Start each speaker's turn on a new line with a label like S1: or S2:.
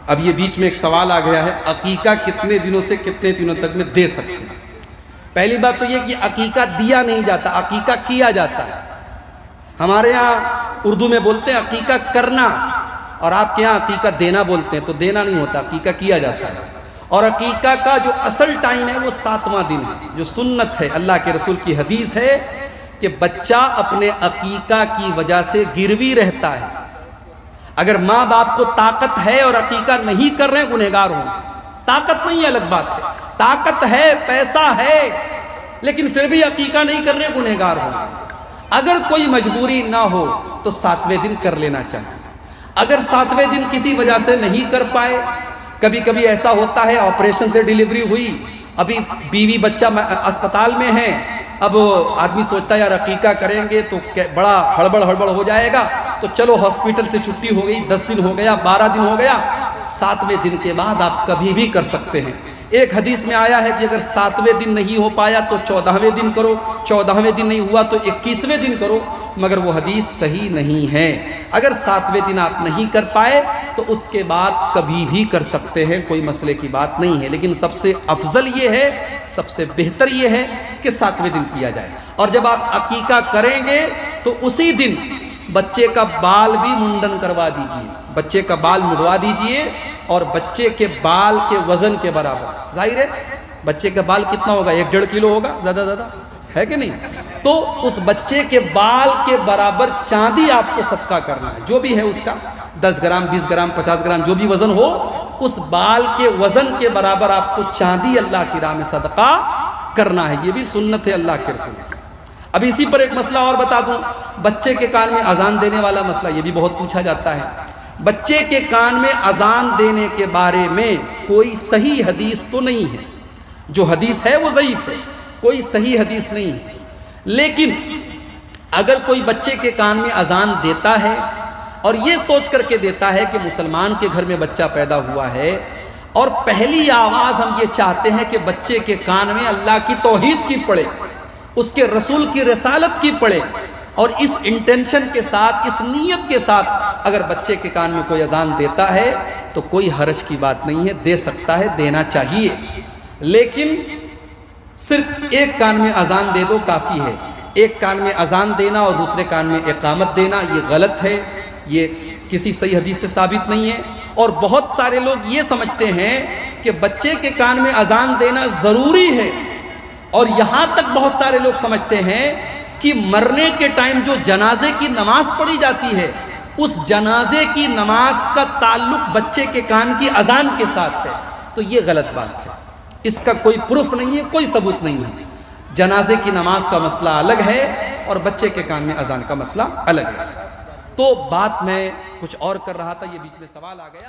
S1: اب یہ بیچ میں ایک سوال آ گیا ہے، عقیقہ کتنے دنوں سے کتنے دنوں تک میں دے سکتے ہیں؟ پہلی بات تو یہ کہ عقیقہ دیا نہیں جاتا، عقیقہ کیا جاتا ہے۔ ہمارے ہاں اردو میں بولتے ہیں عقیقہ کرنا، اور آپ کے ہاں عقیقہ دینا بولتے ہیں، تو دینا نہیں ہوتا، عقیقہ کیا جاتا ہے۔ اور عقیقہ کا جو اصل ٹائم ہے وہ 7واں دن ہے، جو سنت ہے، اللہ کے رسول کی حدیث ہے کہ بچہ اپنے عقیقہ کی وجہ سے گروی رہتا ہے۔ اگر ماں باپ کو طاقت ہے اور عقیقہ نہیں کر رہے ہیں، گنہگار ہوں۔ طاقت نہیں ہے الگ بات ہے، طاقت ہے، پیسہ ہے، لیکن پھر بھی عقیقہ نہیں کر رہے، گنہگار ہوں۔ اگر کوئی مجبوری نہ ہو تو 7ویں دن کر لینا چاہیے۔ اگر 7ویں دن کسی وجہ سے نہیں کر پائے، کبھی کبھی ایسا ہوتا ہے آپریشن سے ڈیلیوری ہوئی، ابھی بیوی بچہ اسپتال میں ہے، اب آدمی سوچتا ہے یار عقیقہ کریں گے تو بڑا ہڑبڑ ہو جائے گا، تو چلو ہاسپٹل سے چھٹی ہو گئی، 10 دن ہو گیا، 12 دن ہو گیا، 7ویں دن کے بعد آپ کبھی بھی کر سکتے ہیں۔ ایک حدیث میں آیا ہے کہ اگر 7ویں دن نہیں ہو پایا تو 14ویں دن کرو، 14ویں دن نہیں ہوا تو 21ویں دن کرو، مگر وہ حدیث صحیح نہیں ہے۔ اگر 7ویں دن آپ نہیں کر پائے تو اس کے بعد کبھی بھی کر سکتے ہیں، کوئی مسئلے کی بات نہیں ہے، لیکن سب سے افضل یہ ہے، سب سے بہتر یہ ہے کہ 7ویں دن کیا جائے۔ اور جب آپ عقیقہ کریں گے تو اسی دن بچے کا بال بھی منڈن کروا دیجئے، بچے کا بال مڈوا دیجئے، اور بچے کے بال کے وزن کے برابر، ظاہر ہے بچے کا بال کتنا ہوگا، 1-1.5 کلو ہوگا زیادہ ہے کہ نہیں، تو اس بچے کے بال کے برابر چاندی آپ کو صدقہ کرنا ہے، جو بھی ہے اس کا 10 گرام 20 گرام 50 گرام جو بھی وزن ہو، اس بال کے وزن کے برابر آپ کو چاندی اللہ کی راہ میں صدقہ کرنا ہے۔ یہ بھی سنت ہے اللہ کے رسول کی۔ اب اسی پر ایک مسئلہ اور بتا دوں، بچے کے کان میں اذان دینے والا مسئلہ، یہ بھی بہت پوچھا جاتا ہے۔ بچے کے کان میں اذان دینے کے بارے میں کوئی صحیح حدیث تو نہیں ہے، جو حدیث ہے وہ ضعیف ہے، کوئی صحیح حدیث نہیں ہے، لیکن اگر کوئی بچے کے کان میں اذان دیتا ہے اور یہ سوچ کر کے دیتا ہے کہ مسلمان کے گھر میں بچہ پیدا ہوا ہے، اور پہلی آواز ہم یہ چاہتے ہیں کہ بچے کے کان میں اللہ کی توحید کی پڑے، اس کے رسول کی رسالت کی پڑے، اور اس انٹینشن کے ساتھ، اس نیت کے ساتھ اگر بچے کے کان میں کوئی اذان دیتا ہے تو کوئی حرج کی بات نہیں ہے، دے سکتا ہے، دینا چاہیے۔ لیکن صرف ایک کان میں اذان دے دو کافی ہے، ایک کان میں اذان دینا اور دوسرے کان میں اقامت دینا یہ غلط ہے، یہ کسی صحیح حدیث سے ثابت نہیں ہے۔ اور بہت سارے لوگ یہ سمجھتے ہیں کہ بچے کے کان میں اذان دینا ضروری ہے، اور یہاں تک بہت سارے لوگ سمجھتے ہیں کہ مرنے کے ٹائم جو جنازے کی نماز پڑھی جاتی ہے، اس جنازے کی نماز کا تعلق بچے کے کان کی اذان کے ساتھ ہے، تو یہ غلط بات ہے، اس کا کوئی پروف نہیں ہے، کوئی ثبوت نہیں ہے۔ جنازے کی نماز کا مسئلہ الگ ہے اور بچے کے کان میں اذان کا مسئلہ الگ ہے۔ تو بات میں کچھ اور کر رہا تھا، یہ بیچ میں سوال آ گیا۔